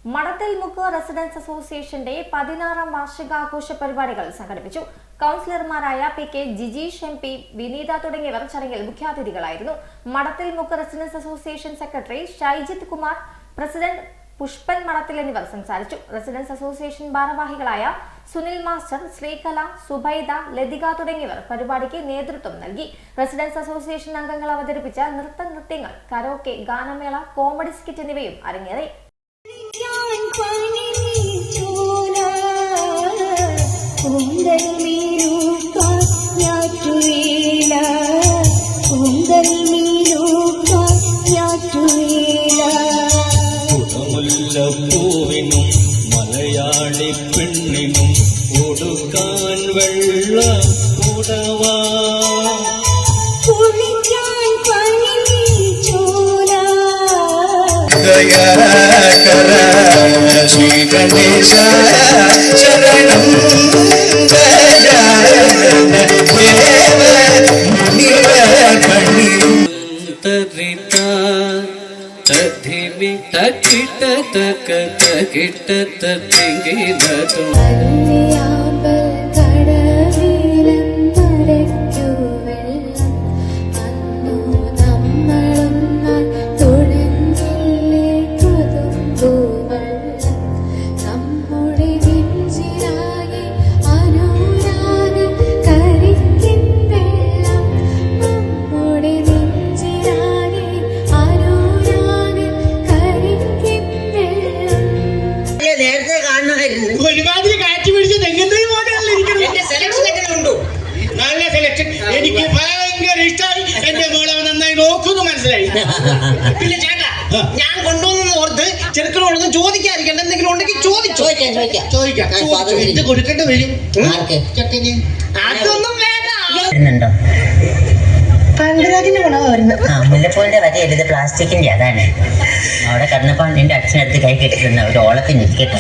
മടത്തിൽ Mukku residence അസോസിയേഷന്റെ 16ാം വാർഷികാഘോഷ പരിപാടികൾ സംഘടിപ്പിച്ചു. കൗൺസിലർമാരായ പി.കെ. ജിജീഷ് എം.പി, വിനീത തുടങ്ങിയവർ ചടങ്ങിൽ മുഖ്യാതിഥികളായിരുന്നു. Madathil Mukku residence association secretary Shyjith Kumar, president Pushpan Madathil എന്നിവർ സംസാരിച്ചു. റെസിഡൻസ് അസോസിയേഷൻ ഭാരവാഹികളായ സുനിൽ മാസ്റ്റർ, ശ്രീകല, സുബൈദ, ലതിക തുടങ്ങിയവർ പരിപാടിക്ക് നേതൃത്വം നൽകി. റെസിഡൻസ് അസോസിയേഷൻ അംഗങ്ങൾ അവതരിപ്പിച്ച നൃത്തങ്ങൾ, കരോക്കെ, ഗാനമേള, കോമഡി സ്കിറ്റ് എന്നിവയും അരങ്ങേറി. പൂവിനും മലയാളി പെണ്ണിനും കൊടുക്കാൻ വെള്ള ഉടവാ ശ്രീ ഗണേശ ശരണം തകിട്ട തക തകിട്ട തകിടതു ഒരുമാതിരി കാറ്റ് പിടിച്ച് തെങ്ങുന്ന സെലക്ഷൻ എങ്ങനെ ഉണ്ടോ? നല്ല സെലക്ഷൻ, എനിക്ക് ഭയങ്കര ഇഷ്ടമായി. എന്റെ മോളെ നന്നായി നോക്കുന്നു, മനസ്സിലായി. പിന്നെ ചേട്ടാ, ഞാൻ കൊണ്ടുവന്ന ഓർത്ത് ചെറുക്കളോടൊന്നും ചോദിക്കാതിരിക്കണ്ട. എന്തെങ്കിലും ഉണ്ടെങ്കിൽ ചോദിക്കാം. ഇത് കൊടുക്കേണ്ടി വരും. അതൊന്നും വേണ്ട. പങ്കരാജിന്റെ ഗുണമാണ് വരുന്നത്. മുല്ലപ്പൂവിന്റെ വക എഴുതി പ്ലാസ്റ്റിക്കിന്റെ, അതാണ് അവിടെ കടന്നപ്പോ നിന്റെ അച്ഛനടുത്ത് കൈ കെട്ടിട്ടുണ്ട്. ഒരു ഓളത്തിന് ഇരിക്കട്ടെ.